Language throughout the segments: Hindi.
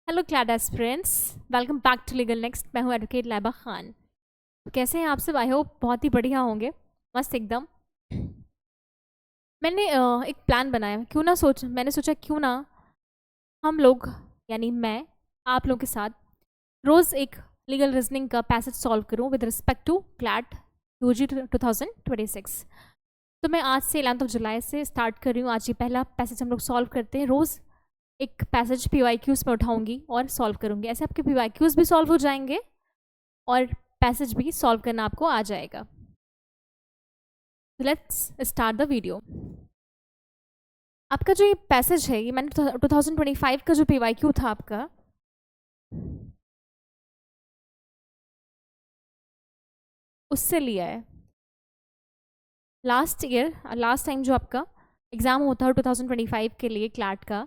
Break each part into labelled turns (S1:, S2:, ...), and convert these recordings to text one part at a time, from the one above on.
S1: Hello CLAT aspirants, welcome back to legal next. मैं हूँ एडवोकेट लाइबा खान। कैसे हैं आप सब? आई होप बहुत ही बढ़िया होंगे, मस्त एकदम। मैंने एक प्लान बनाया। मैंने सोचा क्यों ना हम लोग, यानी मैं, आप लोगों के साथ रोज़ एक लीगल रीजनिंग का पैसेज सॉल्व करूँ with respect to CLAT UG 2026। तो मैं आज से 11 जुलाई से स्टार्ट कर रही हूँ। आज ये पहला पैसेज हम लोग सॉल्व करते हैं। रोज़ एक पैसेज पीवाईक्यूज में उठाऊंगी और सॉल्व करूंगी। ऐसे आपके पीवाईक्यूज भी सॉल्व हो जाएंगे और पैसेज भी सॉल्व करना आपको आ जाएगा। Let's start the video. आपका जो ये पैसेज है, ये मैंने 2025 का जो पीवाईक्यू था आपका, उससे लिया है। लास्ट टाइम जो आपका एग्जाम होता है 2025 के लिए क्लैट का,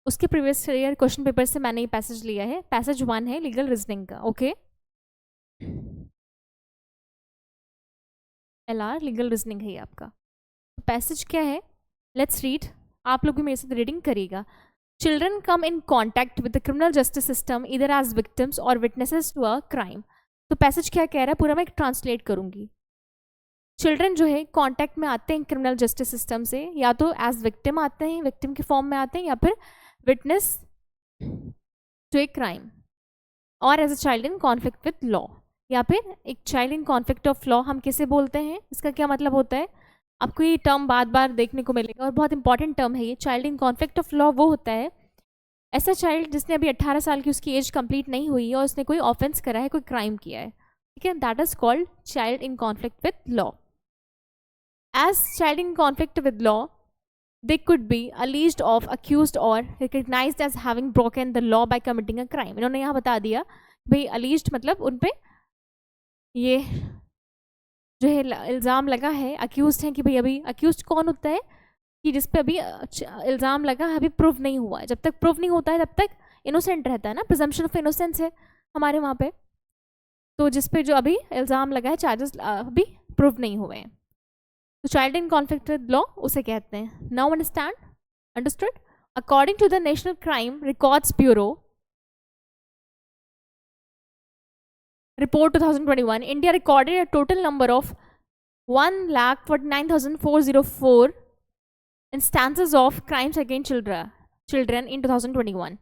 S1: उसके प्रीवियस ईयर क्वेश्चन पेपर से मैंने ये पैसेज लिया है। पैसेज 1 है लीगल रीजनिंग का। ओके, LR लीगल रीजनिंग है ये आपका। पैसेज क्या है? Let's read. आप लोग भी मेरे साथ रीडिंग करिएगा। Children come in contact with the criminal justice system इधर एज विक्टिम्स और विटनेसेस टू अ क्राइम। तो पैसेज क्या कह रहा है पूरा मैं ट्रांसलेट करूंगी। चिल्ड्रन जो है कॉन्टैक्ट में आते हैं क्रिमिनल जस्टिस सिस्टम से, या तो एज विक्टिम आते हैं, विक्टिम के फॉर्म में आते हैं, या फिर विटनेस टू ए क्राइम, और as a child in conflict with law, या फिर एक child in conflict of law हम किसे बोलते हैं। इसका क्या मतलब होता है? आपको ये टर्म बार बार देखने को मिलेगा और बहुत इंपॉर्टेंट टर्म है ये। Child in conflict of law वो होता है ऐसा चाइल्ड जिसने अभी 18 साल की उसकी एज कंप्लीट नहीं हुई है और उसने कोई ऑफेंस करा है, कोई क्राइम किया है, ठीक है। That is called child in conflict with law. As child in conflict with law, they could be alleged of, accused or recognized as having broken the law by committing a crime। इन्होंने यहाँ बता दिया भाई alleged मतलब उन पे ये जो है इल्ज़ाम लगा है, accused है कि भाई अभी accused कौन होता है कि जिस पे अभी इल्ज़ाम लगा है, अभी प्रूफ नहीं हुआ है। जब तक प्रूफ नहीं होता है तब तक इनोसेंट रहता है ना, प्रिजम्पशन ऑफ इनोसेंस है हमारे वहाँ पे। तो जिस पे जो अभी इल्ज़ाम लगा है, चार्जेस अभी प्रूफ नहीं हुए हैं, तो child in conflict with law उसे कहते हैं। Now understood? According to the national crime records bureau report 2021, India recorded a total number of 1,49,404 instances of crimes against children in 2021।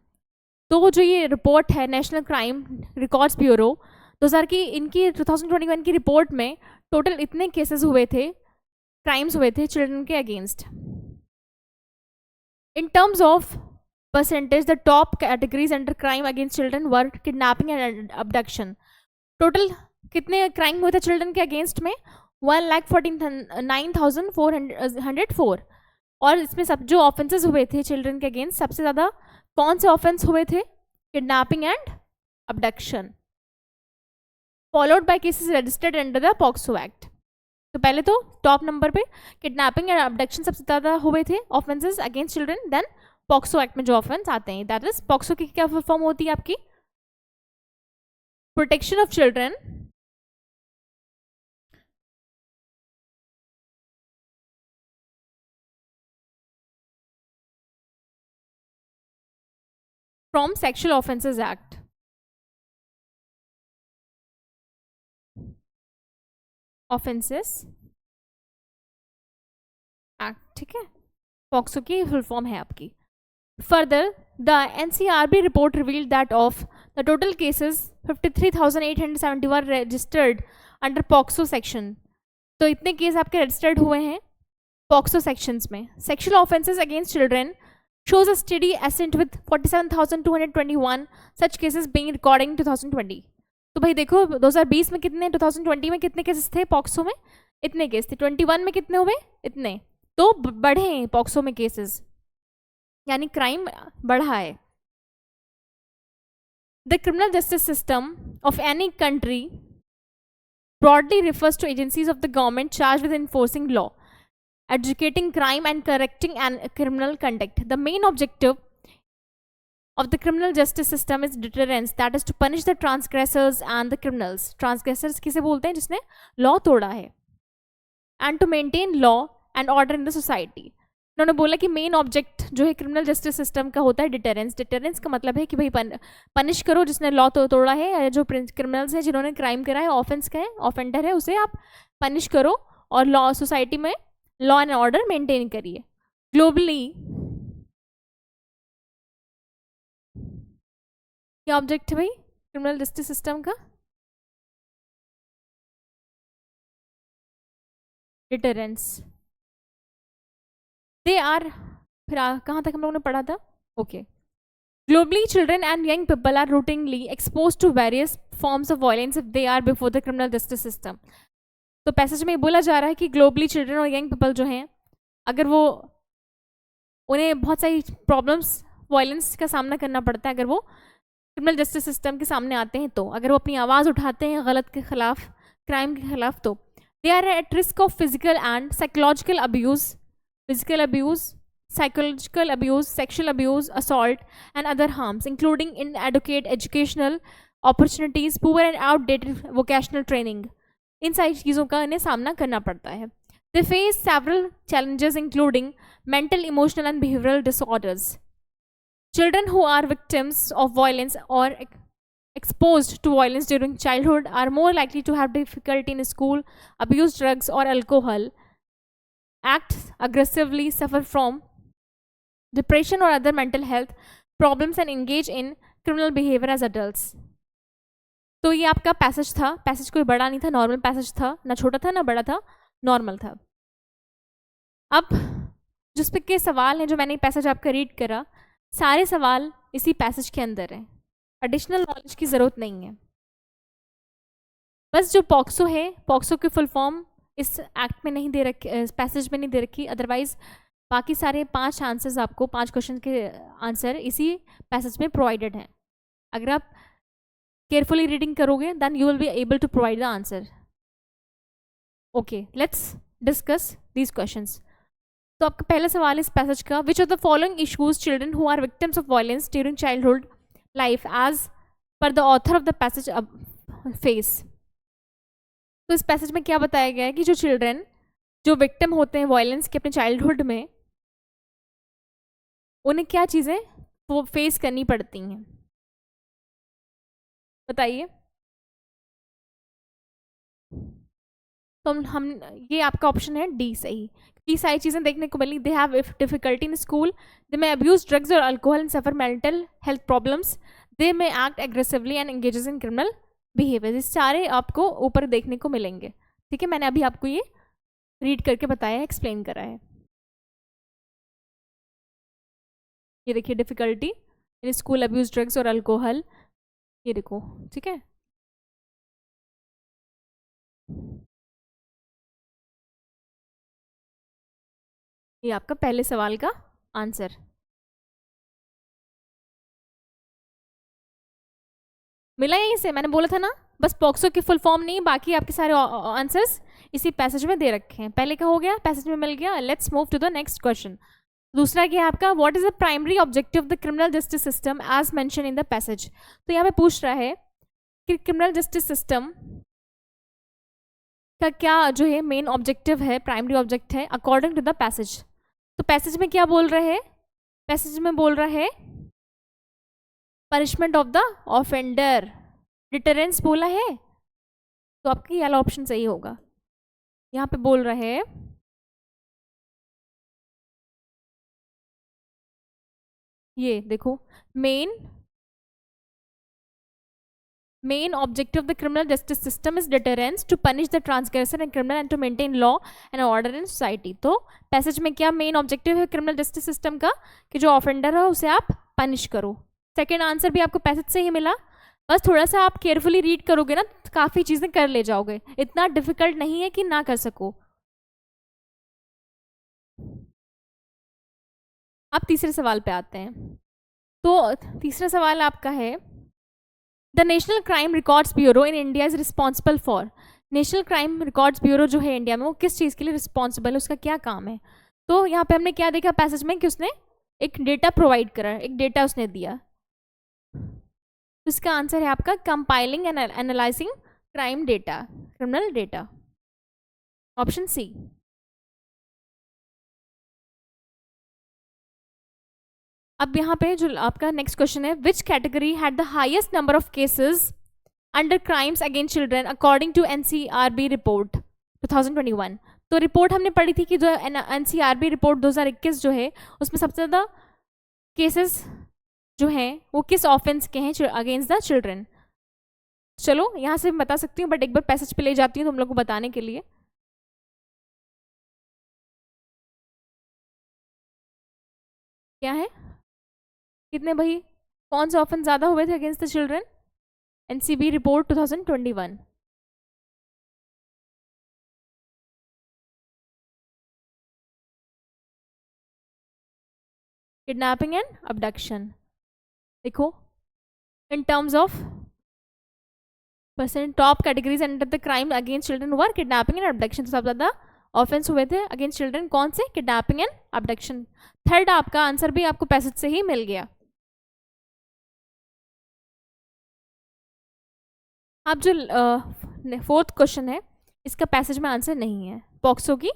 S1: तो जो ये रिपोर्ट है नेशनल क्राइम रिकॉर्ड्स ब्यूरो 2000 की, इनकी 2021 की रिपोर्ट में टोटल इतने केसेस हुए थे, क्राइम्स हुए थे चिल्ड्रन के against. In terms of percentage, the top categories under crime against children were kidnapping and abduction. Total कितने क्राइम हुए थे चिल्ड्रन के अगेंस्ट में? 1,49,404। और इसमें सब जो ऑफेंसेस हुए थे चिल्ड्रन के अगेंस्ट, सबसे ज़्यादा कौन से ऑफेंस हुए थे? Kidnapping and abduction, followed by cases registered under the POCSO act. तो पहले तो टॉप नंबर पे किडनैपिंग एंड अबडक्शन सबसे ज़्यादा हुए थे offences against children. Then POCSO act में जो ऑफेंस आते हैं, दैट इज पॉक्सो की क्या फॉर्म होती है आपकी? Protection of children from sexual offences act. Offences act, ठीक है, पॉक्सो की फुल फॉर्म है आपकी। Further, the NCRB report revealed that of the total cases 53,871 registered under POCSO section. तो इतने केस आपके रजिस्टर्ड हुए हैं पॉक्सो सेक्शंस में। Sexual offences against children shows a steady ascent with 47,221 such cases being recorded in 2020। तो भाई देखो 2020 में कितने, 2020 में कितने केसेस थे पॉक्सो में? इतने केस थे। 21 में कितने हुए? इतने। तो बढ़े हैं पॉक्सो में केसेस, यानी क्राइम बढ़ा है। The criminal justice system of any country broadly refers to agencies of the government charged with enforcing law, adjudicating crime and correcting criminal conduct. The main objective of the criminal justice system is deterrence, that is to punish the transgressors and the criminals। transgressors किसे बोलते हैं? जिसने लॉ तोड़ा है। and to maintain law and order in the society। उन्होंने बोला कि मेन ऑब्जेक्ट जो है क्रिमिनल जस्टिस सिस्टम का होता है डिटेरेंस। डिटेरेंस का मतलब है कि भाई पनिश करो जिसने लॉ तोड़ा है, या जो क्रिमिनल्स हैं जिन्होंने क्राइम करा है, ऑफेंस का है, ऑफेंडर है, उसे आप पनिश करो और लॉ सोसाइटी में लॉ एंड ऑर्डर मेंटेन करिए। ग्लोबली क्या ऑब्जेक्ट है भाई क्रिमिनल जस्टिस सिस्टम का? डिटेरेंस। दे आर, फिर कहाँ तक हम लोगों ने पढ़ा था? Okay. Globally, children and young people are routinely exposed to various forms of violence if they are before the criminal justice system. तो पैसेज में बोला जा रहा है कि ग्लोबली चिल्ड्रन और यंग पीपल जो हैं, अगर वो उन्हें बहुत सारी प्रॉब्लम्स, वायलेंस का सामना करना पड़ता है अगर वो क्रिमिनल जस्टिस सिस्टम के सामने आते हैं, तो अगर वो अपनी आवाज़ उठाते हैं गलत के खिलाफ, क्राइम के खिलाफ, तो they are at risk of physical and psychological abuse, physical abuse, psychological abuse, sexual abuse, assault, and other harms, including inadequate educational opportunities, poor and outdated vocational training. इन सारी चीज़ों का इन्हें सामना करना पड़ता है. They face several challenges, including mental, emotional, and behavioral disorders. Children who are victims of violence or exposed to violence during childhood are more likely to have difficulty in school, abuse drugs or alcohol, act aggressively, suffer from depression or other mental health problems, and engage in criminal behavior as adults. तो ये आपका पैसेज था. पैसेज कोई बड़ा नहीं था, नॉर्मल पैसेज था, ना छोटा था ना बड़ा था, नॉर्मल था. अब जिस पे के सवाल हैं जो मैंने पैसेज आपका रीड करा, सारे सवाल इसी पैसेज के अंदर हैं. एडिशनल नॉलेज की ज़रूरत नहीं है. बस जो पॉक्सो है, पॉक्सो की फुल फॉर्म इस एक्ट में नहीं दे रखी, इस पैसेज में नहीं दे रखी. अदरवाइज बाकी सारे 5 आंसर्स आपको, 5 क्वेश्चन के आंसर इसी पैसेज में प्रोवाइडेड हैं. अगर आप केयरफुली रीडिंग करोगे then you will be able to provide the answer. Okay, let's discuss these questions. तो आपका पहला सवाल इस पैसेज का, which of the following issues children who are victims of violence during childhood life as per the author of the passage face. तो इस पैसेज में क्या बताया गया है कि जो चिल्ड्रन जो विक्टिम होते हैं वायलेंस के अपने चाइल्डहुड में, उन्हें क्या चीज़ें वो फेस करनी पड़ती हैं, बताइए. तो हम ये आपका ऑप्शन है डी सही. ये सारी चीज़ें देखने को मिली. They have difficulty in school, they may abuse drugs और alcohol and suffer mental health problems, they may act aggressively and engages in criminal behaviour. ये सारे आपको ऊपर देखने को मिलेंगे. ठीक है, मैंने अभी आपको ये रीड करके बताया है, एक्सप्लेन करा है. ये देखिए, difficulty in school, abuse drugs और अल्कोहल, ये देखो. ठीक है, ये आपका पहले सवाल का आंसर. मिला यहीं से, मैंने बोला था ना. बस पॉक्सो की फुल फॉर्म नहीं, बाकी आपके सारे आंसर्स इसी पैसेज में दे रखे हैं. पहले का हो गया, पैसेज में मिल गया. Let's move to the next question. दूसरा क्या है आपका, what is the primary objective of the criminal justice system as mention in the passage. तो यहाँ पे पूछ रहा है कि क्रिमिनल जस्टिस सिस्टम का क्या जो है मेन ऑब्जेक्टिव है, प्राइमरी ऑब्जेक्ट है अकॉर्डिंग टू द पैसेज. तो पैसेज में क्या बोल रहे हैं, पैसेज में बोल रहा है punishment of the offender, deterrence बोला है. तो आपका ये वाला ऑप्शन सही होगा. यहाँ पे बोल रहे हैं ये देखो, main objective of the criminal justice system is deterrence, to punish the transgressor and criminal and to maintain law and order in society. तो पैसेज में क्या मेन ऑब्जेक्टिव है क्रिमिनल जस्टिस सिस्टम का, कि जो ऑफेंडर है उसे आप पनिश करो. सेकेंड आंसर भी आपको पैसेज से ही मिला. बस थोड़ा सा आप केयरफुली रीड करोगे ना, काफ़ी चीज़ें कर ले जाओगे. इतना डिफिकल्ट नहीं है कि ना कर सको. अब तीसरे सवाल पे आते हैं. तो तीसरा सवाल आपका है, the national crime records bureau in India is responsible for. National crime records bureau जो है इंडिया में, वो किस चीज़ के लिए रिस्पॉन्सिबल है, उसका क्या काम है. तो यहाँ पे हमने क्या देखा पैसेज में कि उसने एक डेटा प्रोवाइड करा, एक डेटा उसने दिया. तो इसका आंसर है आपका compiling and analysing crime data, criminal data, option C. अब यहाँ पे जो आपका नेक्स्ट क्वेश्चन है, which category had the highest number of cases under crimes against children according to NCRB report 2021। तो रिपोर्ट हमने पढ़ी थी कि जो एनसीआरबी रिपोर्ट 2021 जो है उसमें सबसे ज़्यादा केसेस जो हैं वो किस ऑफेंस के हैं अगेंस्ट द चिल्ड्रन। चलो यहाँ से मैं बता सकती हूँ, बट एक बार पैसेज पे ले जाती हूँ तुम लोग को बताने के लिए। क्या है, कितने भाई, कौन से ऑफेंस ज़्यादा हुए थे against the children? NCB report 2021। Kidnapping and abduction. देखो in terms of percent top categories under the crime against children were kidnapping and abduction. सबसे ज़्यादा ऑफेंस हुए थे अगेंस्ट चिल्ड्रन कौन से? Kidnapping and abduction. थर्ड आपका आंसर भी आपको पैसेज से ही मिल गया। अब जो फोर्थ क्वेश्चन है इसका पैसेज में आंसर नहीं है, पॉक्सो की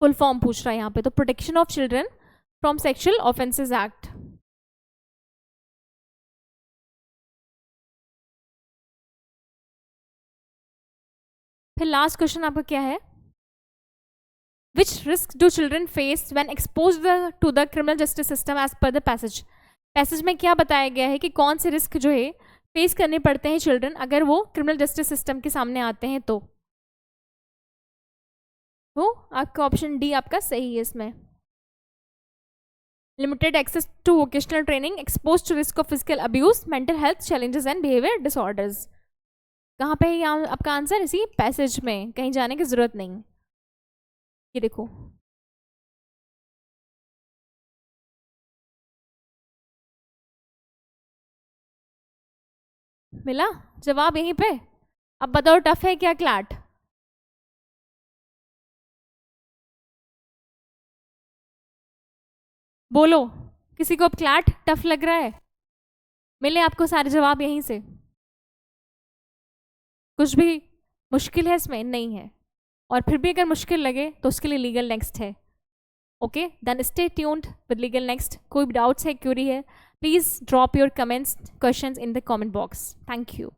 S1: फुल फॉर्म पूछ रहा है यहाँ पे, तो protection of children from sexual offences act. फिर लास्ट क्वेश्चन आपका क्या है, which risk do children face when exposed to the criminal justice system as per the passage. Passage में क्या बताया गया है कि कौन से रिस्क जो है फेस करने पड़ते हैं चिल्ड्रन अगर वो क्रिमिनल जस्टिस सिस्टम के सामने आते हैं तो आपका ऑप्शन डी आपका सही है इसमें। Limited access to vocational training, expose to risk of physical abuse, mental health challenges and behaviour disorders. कहाँ पे है यहाँ आपका आंसर? इसी पैसेज में, कहीं जाने की जरूरत नहीं। ये देखो मिला जवाब यहीं पे। अब बताओ टफ है क्या क्लैट? बोलो, किसी को अब क्लैट टफ लग रहा है? मिले आपको सारे जवाब यहीं से? कुछ भी मुश्किल है इसमें? नहीं है। और फिर भी अगर मुश्किल लगे तो उसके लिए लीगल नेक्स्ट है। Okay then stay tuned with legal next. कोई डाउट्स है, क्यूरी है, please drop your comments questions in the comment box. Thank you.